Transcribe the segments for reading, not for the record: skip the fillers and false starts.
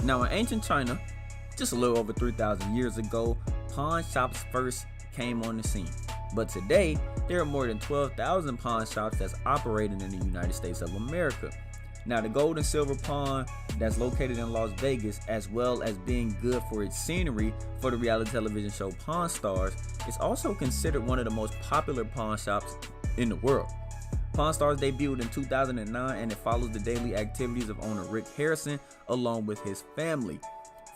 Now in ancient China, just a little over 3,000 years ago, pawn shops first came on the scene. But today, there are more than 12,000 pawn shops that's operating in the United States of America. Now the gold and silver pawn that's located in Las Vegas, as well as being good for its scenery for the reality television show Pawn Stars, is also considered one of the most popular pawn shops in the world. Pawn Stars debuted in 2009 and it follows the daily activities of owner Rick Harrison along with his family,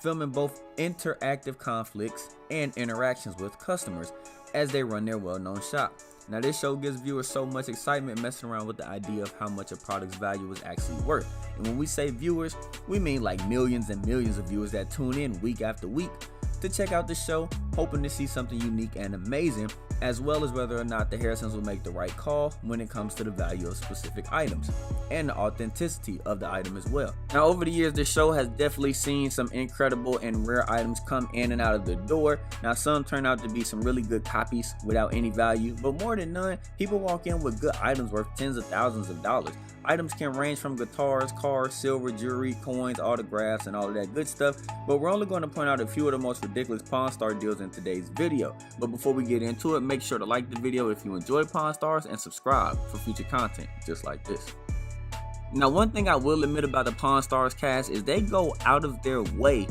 filming both interactive conflicts and interactions with customers as they run their well-known shop. Now this show gives viewers so much excitement messing around with the idea of how much a product's value is actually worth. And when we say viewers, we mean like millions and millions of viewers that tune in week after week to check out the show, hoping to see something unique and amazing, as well as whether or not the Harrisons will make the right call when it comes to the value of specific items and the authenticity of the item as well. Now over the years, the show has definitely seen some incredible and rare items come in and out of the door. Now some turn out to be some really good copies without any value, but more than none, people walk in with good items worth tens of thousands of dollars. Items can range from guitars, cars, silver, jewelry, coins, autographs, and all of that good stuff, but we're only going to point out a few of the most ridiculous Pawn Star deals in today's video. But before we get into it, make sure to like the video if you enjoy Pawn Stars and subscribe for future content just like this. Now one thing I will admit about the Pawn Stars cast is they go out of their way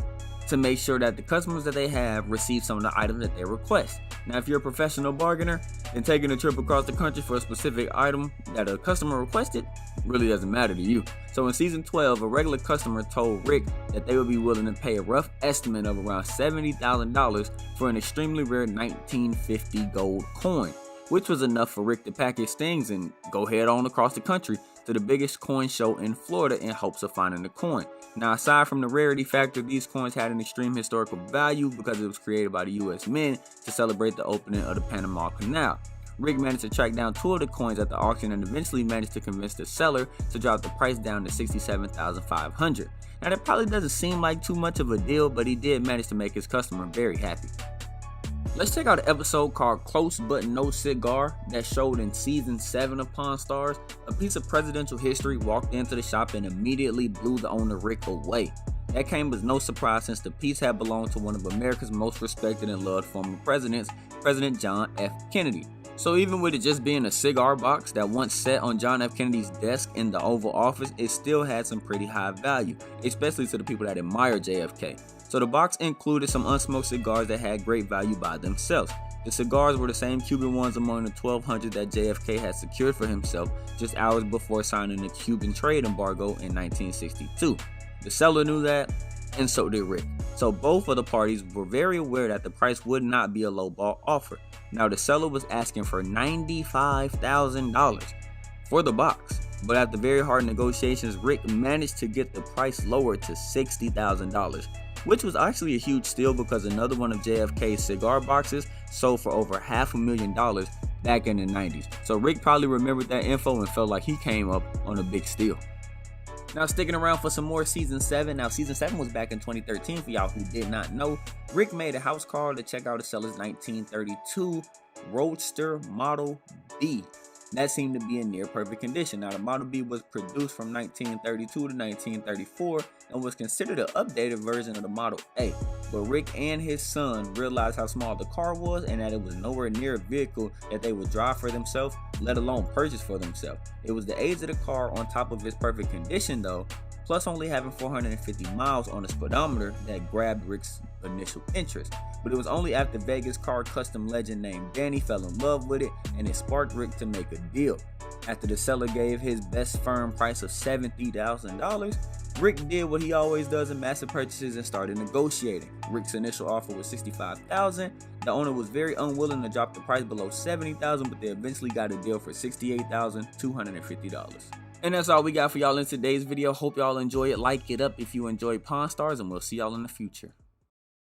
to make sure that the customers that they have receive some of the items that they request. Now if you're a professional bargainer, then taking a trip across the country for a specific item that a customer requested really doesn't matter to you. So in season 12, a regular customer told Rick that they would be willing to pay a rough estimate of around $70,000 for an extremely rare 1950 gold coin, which was enough for Rick to pack his things and go head on across the country to the biggest coin show in Florida in hopes of finding the coin. Now aside from the rarity factor, these coins had an extreme historical value because it was created by the US Mint to celebrate the opening of the Panama Canal. Rick managed to track down 2 of the coins at the auction and eventually managed to convince the seller to drop the price down to $67,500. Now that probably doesn't seem like too much of a deal, but he did manage to make his customer very happy. Let's check out an episode called Close But No Cigar that showed in season 7 of Pawn Stars. A piece of presidential history walked into the shop and immediately blew the owner Rick away. That came as no surprise since the piece had belonged to one of America's most respected and loved former presidents, President John F. Kennedy. So even with it just being a cigar box that once sat on John F. Kennedy's desk in the Oval Office, it still had some pretty high value, especially to the people that admire JFK. So the box included some unsmoked cigars that had great value by themselves. The cigars were the same Cuban ones among the 1,200 that JFK had secured for himself just hours before signing the Cuban trade embargo in 1962. The seller knew that, and so did Rick. So both of the parties were very aware that the price would not be a lowball offer. Now the seller was asking for $95,000 for the box, but after very hard negotiations, Rick managed to get the price lowered to $60,000, which was actually a huge steal because another one of JFK's cigar boxes sold for over $500,000 back in the 90s. So Rick probably remembered that info and felt like he came up on a big steal. Now sticking around for some more season 7. Now season 7 was back in 2013 for y'all who did not know. Rick made a house call to check out the seller's 1932 Roadster Model B. That seemed to be in near perfect condition. Now the Model B was produced from 1932 to 1934 and was considered an updated version of the Model A. But Rick and his son realized how small the car was and that it was nowhere near a vehicle that they would drive for themselves, let alone purchase for themselves. It was the age of the car on top of its perfect condition though, plus only having 450 miles on the speedometer that grabbed Rick's initial interest. But it was only after Vegas car custom legend named Danny fell in love with it and it sparked Rick to make a deal. After the seller gave his best firm price of $70,000, Rick did what he always does in massive purchases and started negotiating. Rick's initial offer was $65,000. The owner was very unwilling to drop the price below $70,000, but they eventually got a deal for $68,250. And that's all we got for y'all in today's video. Hope y'all enjoy it. Like it up if you enjoy Pawn Stars, and we'll see y'all in the future.